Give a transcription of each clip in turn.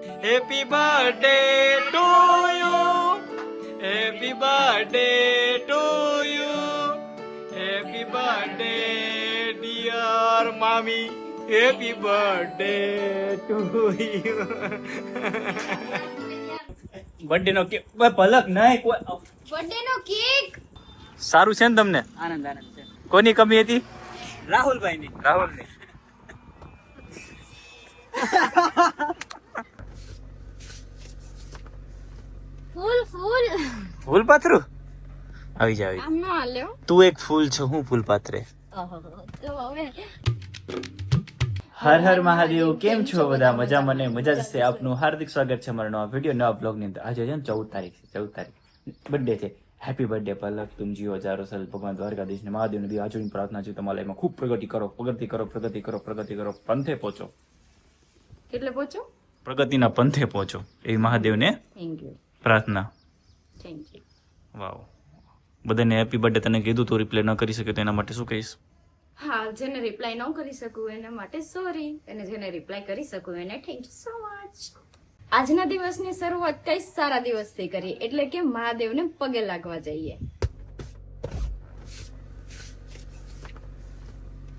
Happy birthday to you, happy birthday to you, happy birthday dear મામી, happy birthday to you. Birthday નો cake Palak નહીં, કોઈ birthday નો cake. સારું છે ને તમને? આનંદ છે. કોની કમી હતી? રાહુલભાઈની. રાહુલની. ફૂલ ફૂલ ફૂલ પાથરું આવી જા આવી. આમ ન હાલ્યો. તું એક ફૂલ છો, હું ફૂલ પાથરે. તો હવે હર હર મહાદેવ. કેમ છો બધા? મજા, મને મજા જશે. આપનું હાર્દિક સ્વાગત છે મારા નવા વિડીયો, નવા બ્લોગની અંદર. આજે છે ને 14 તારીખ છે. 14 તારીખ બર્થડે છે. હેપી બર્થડે પલક. તુમ જીવો હજારો સાલ. ભગવાન દ્વારકાધીશ ને મહાદેવને બી આજુની પ્રાર્થના છે તમારા લાઈફમાં ખૂબ પ્રગતિ કરો, પ્રગતિ કરો, પ્રગતિ કરો, પ્રગતિ કરો, પંથે પહોંચો, કેટલે પહોંચો? પ્રગતિના પંથે પહોંચો, એવી મહાદેવને થેન્ક યુ, પ્રાર્થના. Thank you. વાવ. બધાને હેપી બર્થડે તને કીધું તું રિપ્લાય ન કરી શકે તો એના માટે શું કહીશ? હા, જેને રિપ્લાય ન કરી શકું એના માટે સોરી, અને જેને રિપ્લાય કરી શકું એને થેન્ક યુ સો મચ. આજના દિવસની શરૂઆત કઈ સારા દિવસથી કરી, એટલે કે મહાદેવને પગે લાગવા જઈએ.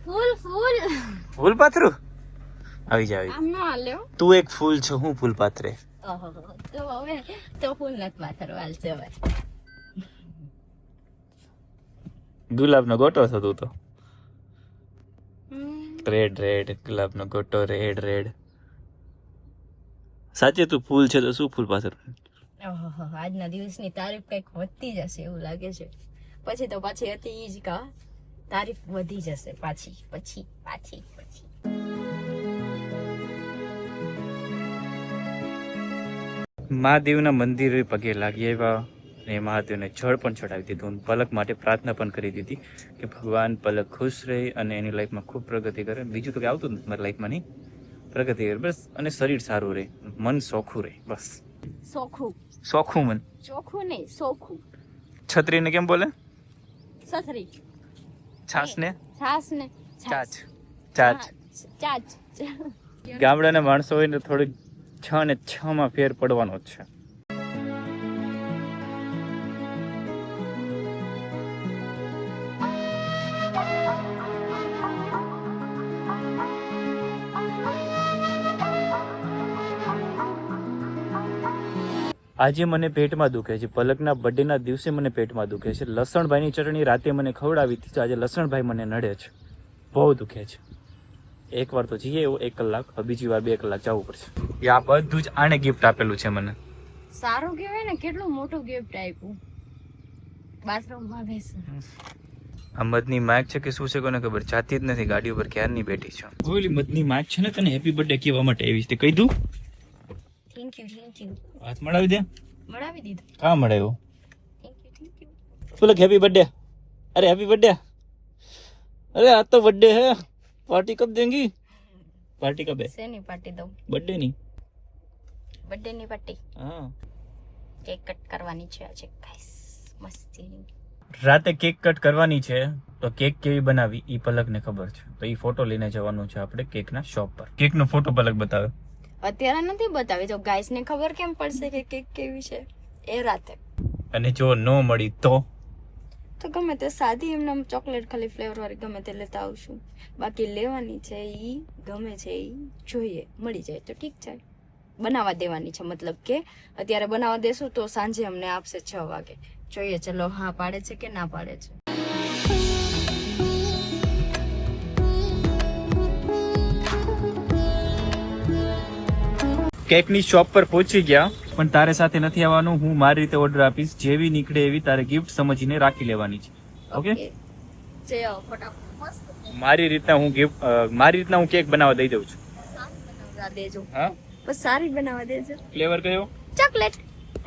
ફૂલ ફૂલ ફૂલ પાથરું આવી જા આવી. આમ ન હાલ્યો. તું એક ફૂલ છો, હું ફૂલ પાથરે. તો હવે તો ફૂલ નથી પાથરવાલ છે હવે. ગુલાબનો ગોટો થતું તો રેડ રેડ, ગુલાબનો ગોટો રેડ રેડ. સાચે તું ફૂલ છે તો શું ફૂલ પાછળ? આજના દિવસની તારીફ કઈક વધતી જશે એવું લાગે છે. પછી તો પાછી હતી જ કા તારીફ વધી જશે પાછી પછી પાછી પછી. મહાદેવના મંદિરે પગે લાગી આવ્યા અને મહાદેવને જળ પણ ચડાવી દીધું. પલક માટે પ્રાર્થના પણ કરી દીધી કે ભગવાન પલક ખુશ રહે અને એની લાઈફમાં ખૂબ પ્રગતિ કરે. બીજું તો કંઈ આવતું નથી મારી લાઈફમાં, નહીં પ્રગતિ કરે બસ, અને શરીર સારું રહે, મન ચોખ્ખું રહે બસ. સોખું ચોખ્ખું મન, ચોખ્ખું નહીં સોખું. છત્રીને કેમ બોલે? સથરી. છાસ ને છાસ ને ચાચ, ચાચ. ચાચ. ગામડાના માણસો હોય ને થોડુંક 6 ને 6 માં ફેર પડવાનો જ છે. આજે મને પેટમાં દુખે છે. પલકના બર્થડેના દિવસે મને પેટમાં દુખે છે. લસણભાઈની ચટણી રાતે મને ખવડાવી હતી, તો આજે લસણભાઈ મને નડે છે, બહુ દુખે છે. એકવાર તો જઈએ એવું 1 કલાક, બીજી વાર 2 કલાક જવું પડશે. આ બધું જ આને ગિફ્ટ આપેલું છે મને. સારું કહેવાય ને, કેટલું મોટું ગિફ્ટ આપ્યું. બાથરૂમમાં બેસ. આ મધની માઇક છે કે શું છે કોને ખબર, જાતી જ નથી, ગાડી ઉપર ક્યારની બેઠી છે. ઓલી મધની માઇક છે ને, તને હેપી બર્થડે કહેવા માટે આવી છે, કહી દઉં? Thank you thank you. હાથ મળાવી દે. મળાવી દીધું. કા મળાવ્યો? Thank you. બોલો હેપી બર્થડે. અરે હેપી બર્થડે. અરે આ તો બર્થડે હે, પાર્ટી કब देंगी? पार्टी कब है? શેની પાર્ટી દઉં? बर्थडे नहीं? બર્થડે ની પાર્ટી. हाँ. કેક કટ કરવાની છે આજે ગાઈસ, મસ્તી. રાતે કેક કટ કરવાની છે, તો કેક કેવી બનાવી ઈ પલકને ખબર છે, તો ઈ ફોટો લઈને જવાનું છે આપણે કેકના શોપ પર. કેકનો ફોટો પલક બતાવે. અત્યારે નથી બતાવી, તો ગાઈસ ને ખબર કેમ પડશે કે કેક કેવી છે એ રાતે. અને જો નો મળી તો ગમે તે સાદી એમને ચોકલેટ ખાલી ફ્લેવર વાળી ગમે તે લેતા આવશું. બાકી લેવાની છે ઈ ગમે છે ઈ જોઈએ, મળી જાય તો ઠીક છે. બનાવવા દેવાની છે, મતલબ કે અત્યારે બનાવવા દેશું તો સાંજે અમને આપશે 6 વાગે. જોઈએ ચલો હા પાડે છે કે ના પાડે છે. કેકની શોપ પર પહોંચી ગયા, પણ તારે સાથે નથી આવવાનું. હું મારી રીતે ઓર્ડર આપીશ, જેવી નીકળે એવી તારે ગિફ્ટ સમજીને રાખી લેવાની છે. ઓકે? જે ફટાફટ મસ્ત મારી રીતના હું કેક બનાવવા દઈ દઉં છું. સારી બનાવવા દેજો. હા, બસ સારી બનાવવા દેજો. ફ્લેવર કયો? ચોકલેટ.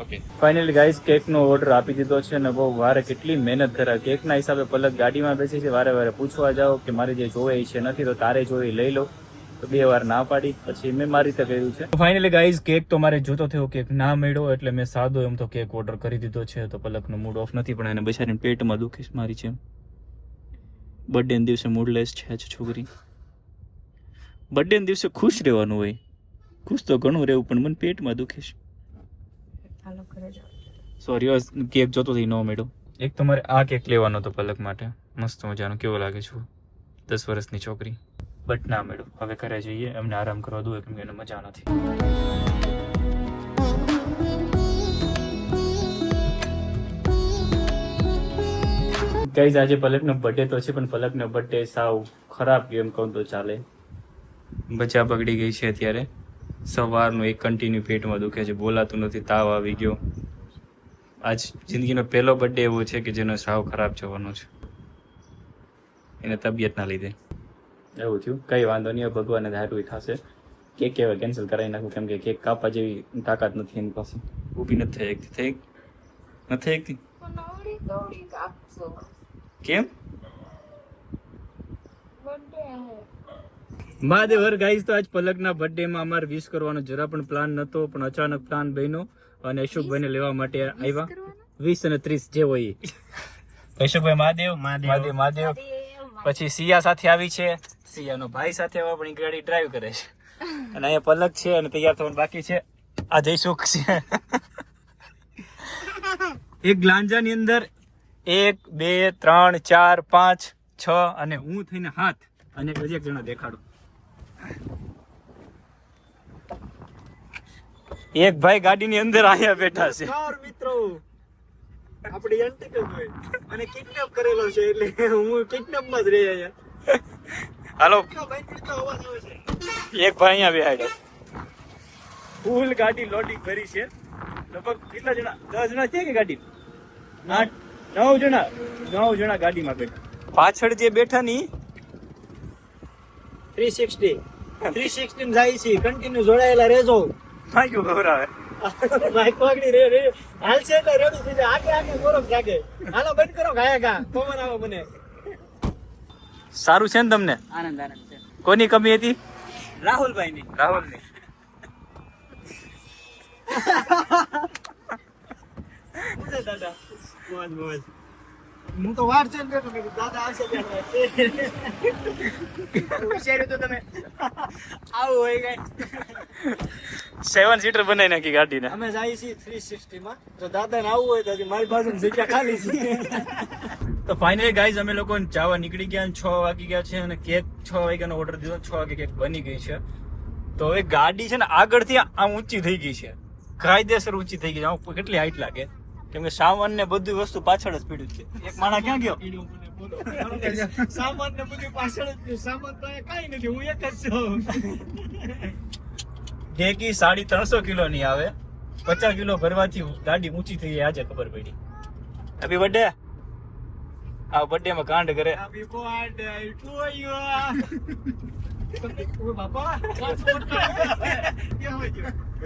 ઓકે, ફાઇનલી ગાઈસ કેકનો ઓર્ડર આપી દીધો છે ને બહુ વારે કેટલી મહેનત કરાય. કેકના હિસાબે પલક ગાડીમાં બેસી છે, વારે વારે પૂછવા જાઓ કે મારે જે જોવે છે નથી, તો તારે જોઈ લઈ લો. તો 2 વાર ના પાડી, પછી મેં મારી રીતે કર્યું છે. ફાઇનલી ગાઈસ કેક તો મારે જોતો થયો, કેક ના મળ્યો, એટલે મેં સાદો એમ તો કેક ઓર્ડર કરી દીધો છે. તો પલકનો મૂડ ઓફ નથી, પણ એને બિચારીને પેટમાં દુખીશ મારી છે. બર્થડે ના દિવસે મૂડલેસ છે છોકરી. બર્થડે ના દિવસે ખુશ રહેવાનું હોય, ખુશ તો ઘણું રહેવું પણ મને પેટમાં દુખે છે. હાલો ઘરે જાઓ. સોરી કેક જોતો થી નો મેળો. એક તો મારે આ કેક લેવાનો હતો પલક માટે, મસ્ત મજાનો. કેવો લાગે છે? 10 વર્ષની છોકરી. બટ ના મેળો. હવે ઘરે જઈએ, એમને આરામ કરવા દો કેમ કે એને મજા નથી. ગાઈઝ આજે પલકનો બર્થડે તો છે પણ પલકનો બર્થડે સાવ ખરાબ ગયો એમ કહું તો ચાલે. બચા બગડી ગઈ છે અત્યારે. સવારનું એક કન્ટિન્યુ પેટમાં દુખે છે, બોલાતું નથી, તાવ આવી ગયો. આજ જિંદગીનો પહેલો બર્થડે એવો છે કે જેનો સાવ ખરાબ જવાનો છે એને તબિયતના લીધે. એવું થયું, કઈ વાંધો નહીં, ભગવાનને ધારું થશે. કેક કેવા કેન્સલ કરાવી નાખું કેમ કે કેક કાપવા જેવી તાકાત નથી એની પાસે. ઊભી નથી થઈ એકથી. કેમ? મહાદેવર ગાઈઝ, તો આજ પલકના બર્થડે માં અમારે વિશ કરવાનો જરા પણ પ્લાન નતો, પણ અચાનક પ્લાન બન્યો અને અશોકભાઈને લેવા માટે આવ્યા. 20 અને 30 જે હોય. અશોકભાઈ મહાદેવ. પછી સિયા સાથે આવી છે, સિયાનો ભાઈ સાથે આવ્યા પણ એ ગાડી ડ્રાઈવ કરે છે. અને અહીંયા પલક છે અને તૈયાર થવાનું બાકી છે. આ જયસુખ છે. એક ગ્લાંજાની અંદર 1 2 3 4 5 6 અને હું થઈને 7 અને એક જણા દેખાડું. એક ભાઈ ગાડીની અંદર આયા બેઠા છે. મિત્રો આપણી એન્ટિકલ ભાઈ અને કિડનેપ કરેલો છે એટલે હું કિડનેપ માં જ રહી અહીંયા. હાલો, અવાજ આવે છે. એક ભાઈ અહીંયા બેહાડ્યો. ફૂલ ગાડી લોડિંગ કરી છે. લગભગ કેટલા જણા? 10 જણા છે કે ગાડી? 8 9 જણા ગાડીમાં બેઠા. પાછળ જે બેઠા ની 360 જાય છે, કન્ટિન્યુ જોડાયેલા રહેજો. ભાગ્યું ખવડાવે. માઈક પકડી રે હાલશે એટલે રેડી થઈ જાય. આગે ગોરખ જાગે. હાલો બંધ કરો, ગાયા ગા પવન આવે મને. સારું છે ને તમને? આનંદ છે. કોની કમી હતી? રાહુલભાઈની. રાહુલની. દાદા મોજ. હું તો વાર છે ને દાદા આવશે વિચાર્યું તો તમે આવું હોય કઈ. 7 સીટર બનાવી નાખી ગાડીને. અમે જઈએ છીએ 360 માં, તો દાદાને આવવું હોય તો મારી બાજુ જગ્યા ખાલી છે. તો ફાઇનલી ગાઈઝ અમે લોકો જવા નીકળી ગયા અને 6 વાગી ગયા છે અને કેક 6 વાગ્યાનો ઓર્ડર દીધો. 6 વાગે કેક બની ગઈ છે. તો હવે ગાડી છે ને આગળથી આમ ઊંચી થઈ ગઈ છે, કાયદેસર ઊંચી થઈ ગઈ છે. આમ કેટલી હાઈટ લાગે કેમ કે સામાન ને બધી વસ્તુ પાછળ જ પીડ્યું છે. એક માણસ ક્યાં ગયો? સામાન ને બધું પાછળ જ. સામાન તો કઈ નથી, હું એક જ છું. ઢેકી 350 કિલો ની આવે. 50 કિલો ભરવાથી ગાડી ઊંચી થઈ ગઈ. આજે ખબર પડી. Happy birthday. આ બર્થડે માં કાંડ કરે. Happy birthday to you. ઓય બાપા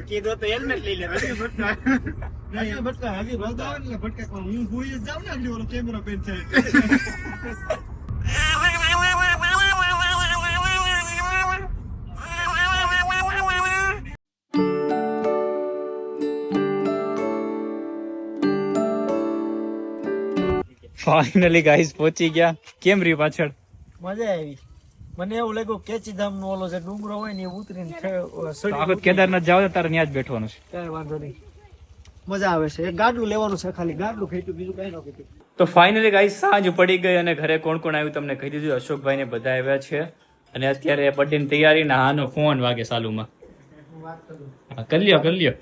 કીધો તો હેલ્મેટ લઈ લે. ભટકા આવી ભટકા એટલે ભટકા હું ભૂઈ જ જાઉં ને આગળ ઓલો કેમેરા પેન છે. ફાઇનલી ગાઈસ પહોંચી ગયા. કેમ રહ્યું પાછળ? મજા આવી. મને એવું લાગ્યું કેચીધામ નો ઓલો જે ડુંગરો હોય ને એ ઉતરીને આખું કેદારનાથ જાવ તો તારે ત્યાં જ બેઠવાનું છે. કઈ વાંધો નહીં, મજા આવે છે. એક ગાડલું લેવાનું છે, ખાલી ગાડલું ખેંચ્યું, બીજું કઈ ન ખેંચ્યું. તો ફાઇનલી ગાઈસ સાંજ પડી ગઈ અને ઘરે કોણ કોણ આવ્યું તમને કહી દીધું. અશોકભાઈ ને બધા આવ્યા છે અને અત્યારે બર્થડે ની તૈયારી ને હાનો ફોન વાગે સાલુમાં. કરી લ્યો.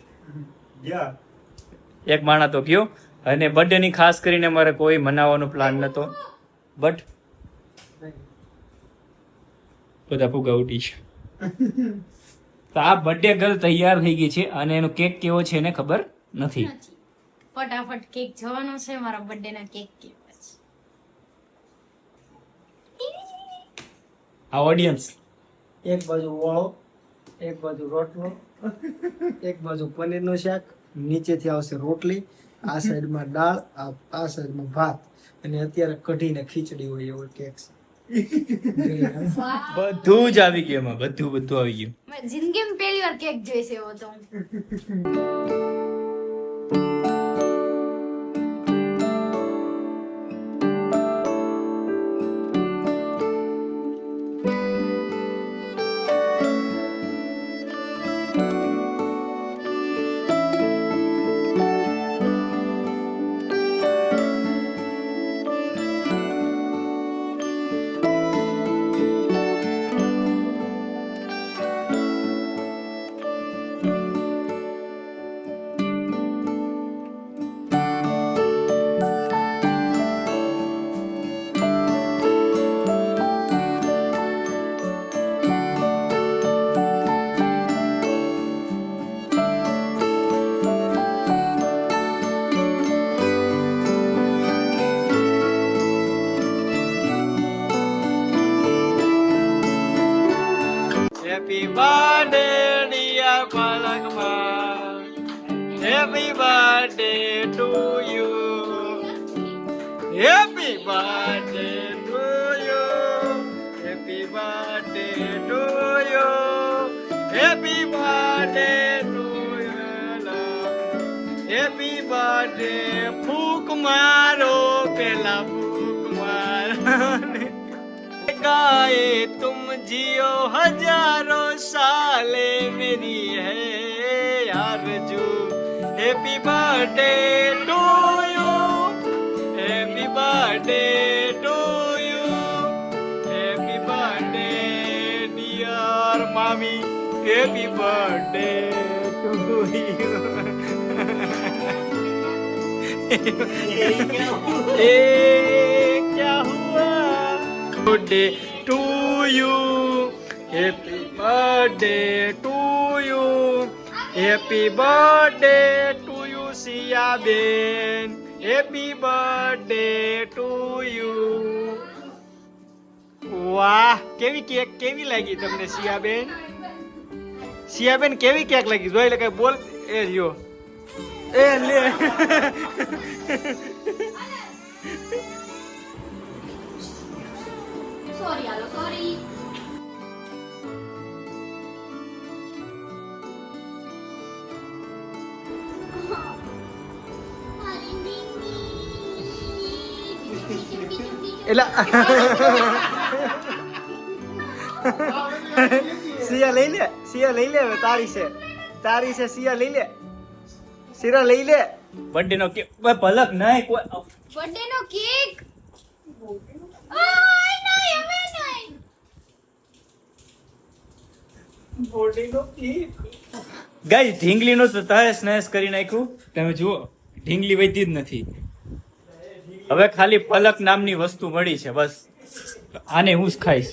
એક માણા તો ગયો અને બર્થડે ની ખાસ કરીને મારે કોઈ મનાવવાનો પ્લાન નતો, બટ બધા ફુગા ઉઠી છે. તો આ બર્થડે ગર્લ તૈયાર થઈ ગઈ છે અને એનો કેક કેવો છે એને ખબર નથી. ફટાફટ કેક જવાનો છે. મારા બર્થડે ના કેક કેવા છે? આ ઓડિયન્સ એક બાજુ ઓળો, એક બાજુ રોટલો, એક બાજુ પનીરનું શાક, નીચેથી આવશે રોટલી, આ સાઈડમાં દાળ, આ સાઈડમાં ભાત, અને અત્યારે કઢીને ખીચડી હોય એવો કેક છે. બધું જ આવી ગયું એમાં, બધું આવી ગયું. મેં જિંદગીમાં પહેલી વાર કેક જોઈ છે એવો તો. Happy birthday to you, happy birthday to you, happy birthday to you, happy birthday to you, happy birthday. ફૂક મારો પેલા ફૂક મારો. गाए तुम जियो हजारों साले मेरी है आरज़ू. Happy birthday to you, happy birthday to you, happy birthday dear मामी, हैप्पी बर्थडे टू यू. क्या हुआ? Birthday to you, happy birthday to you, happy birthday to you Sia Ben, happy birthday to you. વાહ, કેવી cake કેવી લાગી તમને સિયાબેન? સિયાબેન કેવી cake લાગી? જોઈ લે, કઈ બોલ. એ લ્યો, એ લે. સોરી હાલો, સોરી. એલા સિયા લઈ લે, સિયા લઈ લે. હવે તારી છે, તારી છે. સિયા લઈ લે, સિરા લઈ લે. બર્થડે નો કેક પલક નહીં કોઈ. બર્થડે નો કેક. ગાઈસ ઢીંગલી નું તો તહેસ નહેસ કરી નાખ્યું. તમે જુઓ, ઢીંગલી વધી જ નથી. હવે ખાલી પલક નામની વસ્તુ મળી છે, બસ આને હું જ ખાઈશ.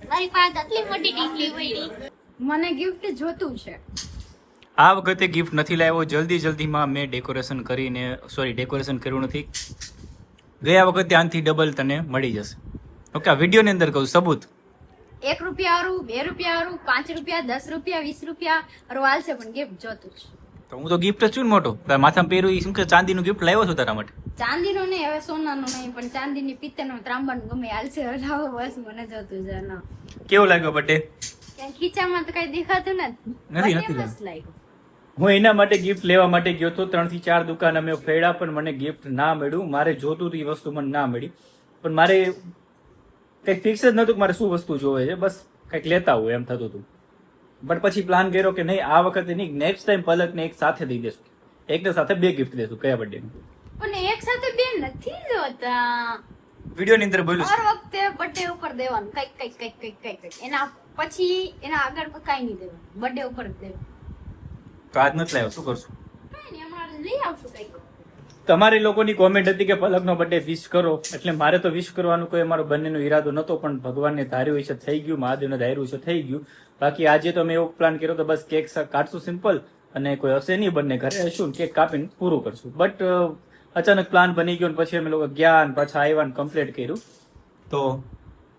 મારી પાસે આટલી મોટી ઢીંગલી પડી. મને ગિફ્ટ જોતું છે. આ વખતે ગિફ્ટ નથી લાવ્યો. જલ્દીમાં મેં ડેકોરેશન કર્યું નથી. ગયા વખતે આનાથી ડબલ તને મળી જશે. ઓકે, આ વિડીયોની અંદર કહું સબૂત. 1 રૂપિયા વાળું, 2 રૂપિયા વાળું, 5 રૂપિયા, 10 રૂપિયા, 20 રૂપિયા વાળું હાલશે, પણ ગિફ્ટ જોતું છે. તો હું તો ગિફ્ટ જ છું ને મોટો. માથામાં પહેર્યું શું કે ચાંદીનું ગિફ્ટ લાવ્યો છું તારા માટે. ચાંદીનો નહીં, હવે સોનાનો નહીં, પણ ચાંદીની, પિત્તળનો, ત્રાંબાનું ગમે હાલશે. લાવો બસ, મને જોતું છે. ના, કેવો લાગ્યો બર્થડે? ક્યાંય ખીચામાં તો કઈ દેખાતું નથી. નથી મસ્ત લાગ્યું. હું એના માટે ગિફ્ટ લેવા માટે ગયો હતો. 3 થી 4 દુકાન અમે ફેર્યા, પણ મને ગિફ્ટ ના મળ્યું. મારે જોતું હતું એ વસ્તુ મને ના મળી. પણ મારે કંઈક ફિક્સ જ નહોતું કે મારે શું વસ્તુ જોવે છે. બસ કંઈક લેતા હોય એમ થતું હતું. બટ પછી પ્લાન કર્યો કે નહીં, આ વખતે નહીં, નેક્સ્ટ ટાઈમ પલકને એક સાથે દઈ દેશું. એકને સાથે 2 ગિફ્ટ દેશું. કયા બર્થડે? પણ એક સાથે બે નથી જોતા. વિડીયોની અંદર બોલું હર વખતે બર્થડે ઉપર દેવાનું, કઈક. એના પછી એના આગળ કઈ નહીં દેવાનું, બર્થડે ઉપર જ દેવાનું. તો આજ નથી લાવ્યો, શું કરશું? કઈ નહીં, હમણાં લઈ આવશું કઈક. તમારી લોકોની કોમેન્ટ હતી કે પલકનો બર્થડે વિશ કરો, એટલે મારે તો વિશ કરવાનું કોઈ અમારો બંનેનો ઈરાદો નહોતો, પણ ભગવાનને ધાર્યું છે થઈ ગયું, મહાદેવને ધાર્યું છે થઈ ગયું. બાકી આજે તો મેં એવો પ્લાન કર્યો તો બસ કેક કાઢશું સિમ્પલ, અને કોઈ હશે નહીં, બંને ઘરે હશું, કેક કાપીને પૂરું કરશું. બટ અચાનક પ્લાન બની ગયો, પછી અમે લોકો ગયા, પાછા આવ્યા, કમ્પ્લીટ કર્યું. તો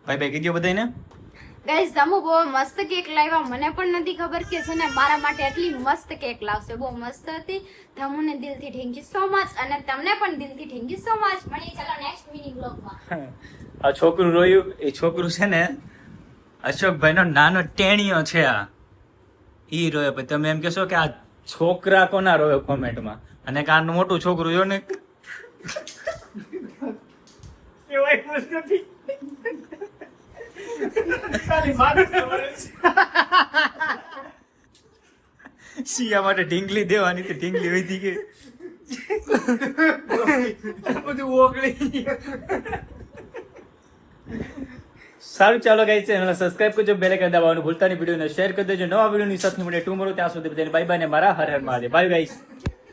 બાય કીધું બધાને. ગાઈસ, ધમુ બહુ મસ્ત કેક લાવ્યા. મને પણ નથી ખબર કે છે ને મારા માટે એટલી મસ્ત કેક લાવશે. બહુ મસ્ત હતી. ધમુને દિલથી થેન્ક યુ સો મચ, અને તમને પણ દિલથી થેન્ક યુ સો મચ. મળીએ ચાલો નેક્સ્ટ મિની બ્લોગમાં. આ છોકરું રોયું, એ છોકરું છે ને અશોકભાઈનો નાનો ટેણીયો છે. આ ઈ રોયો. પછી તમે એમ કહેશો કે આ છોકરા કોના રોયો કોમેન્ટમાં, અને કે આનું મોટું છોકરું જો ને સિયા માટે ઢીંગલી દેવાની, તો ઢીંગલી વધી ગઈ. બધું ઓગળી. સારું, ચાલો ગાઈસ, ચેનલને સબસ્ક્રાઇબ કરજો, બેલ આઇકન દબાવવાનું ભૂલતા નહીં, વિડીયોને શેર કરી દેજો. નવા વિડીયોની સાથે મળીએ ટુમોરો. ત્યાં સુધી બધાને બાય બાય ને મારા હર હર મહાદેવ. Bye guys.